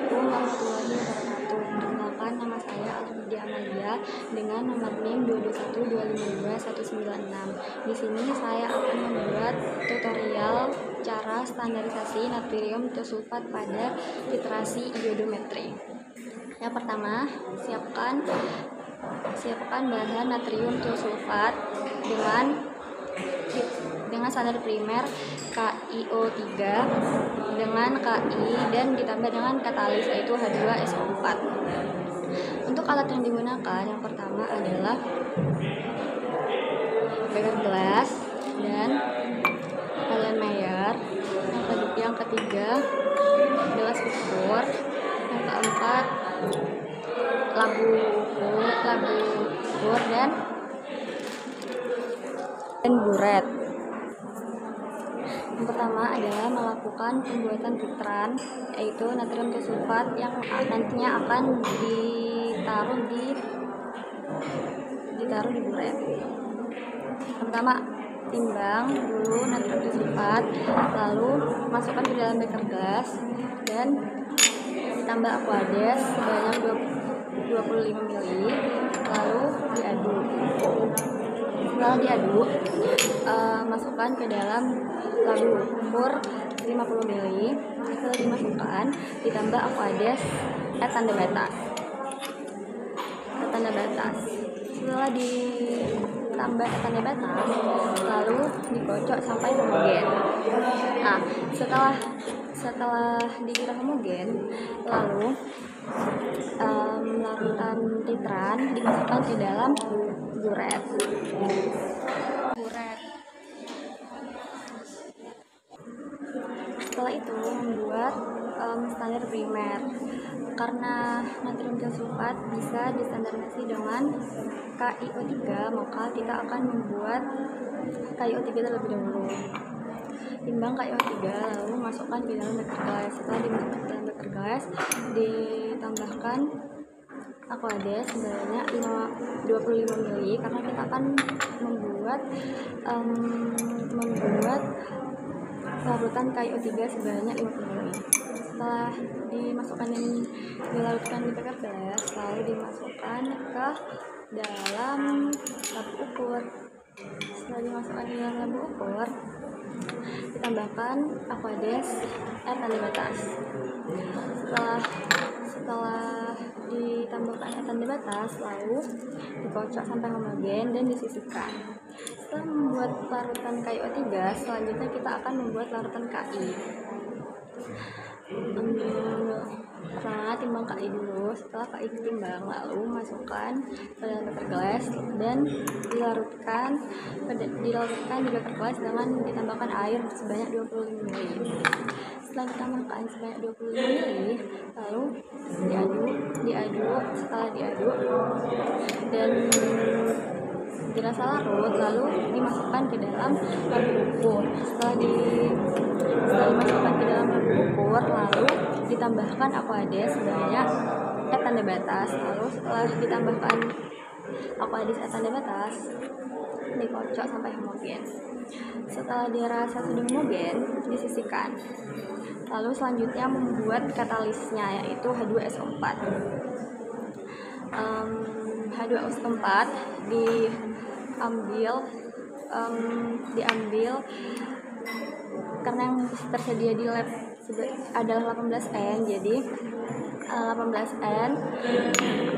Assalamualaikum warahmatullahi wabarakatuh. Perkenalkan, nama saya Alfidia Amalia dengan nomor NIM 221252196. Di sini saya akan membuat tutorial cara standarisasi natrium tiosulfat pada titrasi iodometri. Yang pertama, siapkan bahan natrium tiosulfat dengan standar primer KiO3 dengan Ki dan ditambah dengan katalis yaitu H2SO4. Untuk alat yang digunakan yang pertama adalah beker gelas dan Erlenmeyer. Yang ketiga gelas ukur. Yang keempat labu ukur dan buret. Yang pertama adalah melakukan pembuatan titran, yaitu natrium tiosulfat yang nantinya akan ditaruh di buret. Yang pertama, timbang dulu natrium tiosulfat, lalu masukkan ke dalam beker gelas dan ditambah aquades sebanyak 25 ml, lalu diaduk. Setelah diaduk, masukkan ke dalam labu ukur 50 ml. Setelah dimasukkan, ditambah aquades tanda batas. Setelah ditambah tanda batas, lalu dikocok sampai homogen. Nah, setelah dikira homogen, lalu larutan titran dimasukkan ke dalam buret. Setelah itu membuat standar primer. Karena natrium tiosulfat bisa distandarisasi dengan KiO3, maka kita akan membuat KiO3 terlebih dahulu. Timbang KiO3 lalu masukkan ke dalam beker gelas. Setelah dimasukkan ke dalam beker gelas, ditambahkan aquades sebanyak 25 ml karena kita akan membuat larutan KiO3 sebanyak 50 ml. Setelah dimasukkan dan dilarutkan di beker gelas, lalu dimasukkan ke dalam labu ukur. Setelah dimasukkan ke dalam labu ukur, ditambahkan aquades tanda batas. Setelah ditambahkan tanda batas, lalu dikocok sampai homogen dan disisihkan. Setelah membuat larutan KiO3, selanjutnya kita akan membuat larutan Ki. Pertama, timbang Ki dulu. Setelah Ki ditimbang, lalu masukkan ke dalam beker gelas dan dilarutkan di beker gelas dengan ditambahkan air sebanyak 25 ml. Setelah ditambahkan sebanyak 25 ml, lalu diaduk. Setelah diaduk dan dirasa larut, lalu dimasukkan ke dalam labu ukur. Setelah dimasukkan ke dalam labu ukur, lalu ditambahkan aquades sebanyak tanda batas. Lalu setelah ditambahkan aquades tanda batas, dikocok sampai homogen. Setelah dirasa sudah homogen, disisihkan. Lalu selanjutnya membuat katalisnya, yaitu H2SO4. H2SO4 diambil karena yang tersedia di lab adalah 18N, jadi 18N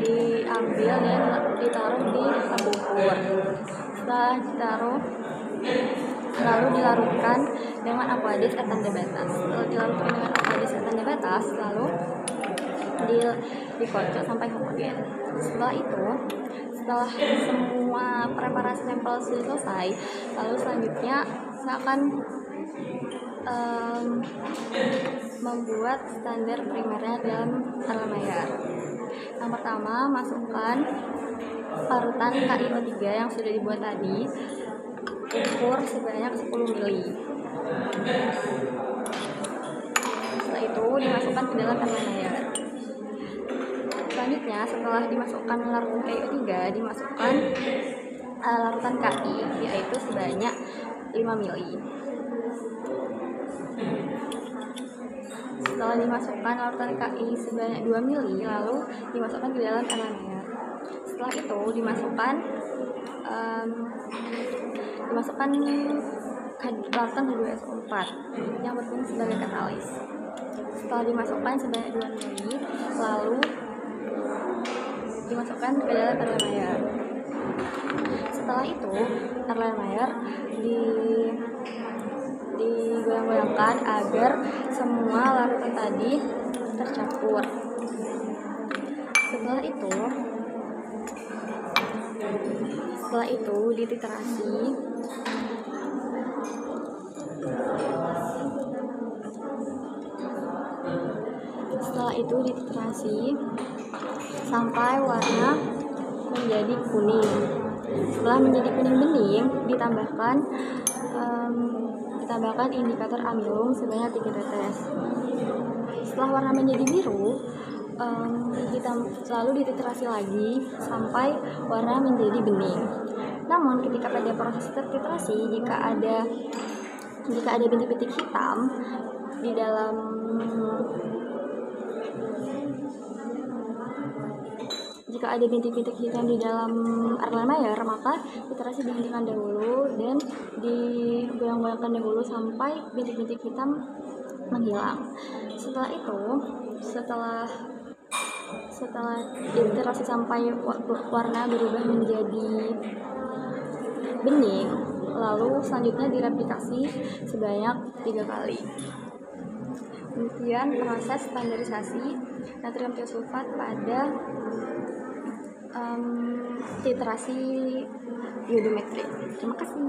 diambil dan ditaruh di labu ukur. Setelah ditaruh, lalu dilarutkan dengan aquades tanda batas. Setelah dilarutkan dengan aquades tanda batas, lalu dikocok sampai homogen. Setelah semua preparasi sampel sudah selesai, lalu selanjutnya saya akan membuat standar primernya dalam Erlenmeyer. Yang pertama, masukkan larutan KiO3 yang sudah dibuat tadi, ukur sebanyak 10 ml. Setelah itu dimasukkan ke dalam Erlenmeyer. Selanjutnya, setelah dimasukkan larutan KiO3, dimasukkan larutan Ki, yaitu sebanyak 5 ml. Setelah dimasukkan larutan Ki sebanyak 2 ml, lalu dimasukkan ke dalam air layar. Setelah itu dimasukkan larutan H2SO4 yang berfungsi sebagai katalis. Setelah dimasukkan sebanyak 2 ml, lalu dimasukkan ke dalam air layar. Setelah itu air layar digoyang-goyangkan agar semua larutan tadi tercampur. Setelah itu dititrasi sampai warna menjadi kuning. Setelah menjadi kuning bening, ditambahkan indikator amilum sebanyak 3 tetes. Setelah warna menjadi biru, lalu dititrasi lagi sampai warna menjadi bening. Namun ketika pada proses titrasi, jika ada bintik-bintik hitam di dalam air layar, maka titrasi dihentikan dahulu dan digoyang-goyangkan dahulu sampai bintik-bintik hitam menghilang. Setelah dititrasi sampai warna berubah menjadi bening, lalu selanjutnya direplikasi sebanyak 3 kali. Demikian proses standarisasi natrium tiosulfat pada titrasi iodometri. Terima kasih.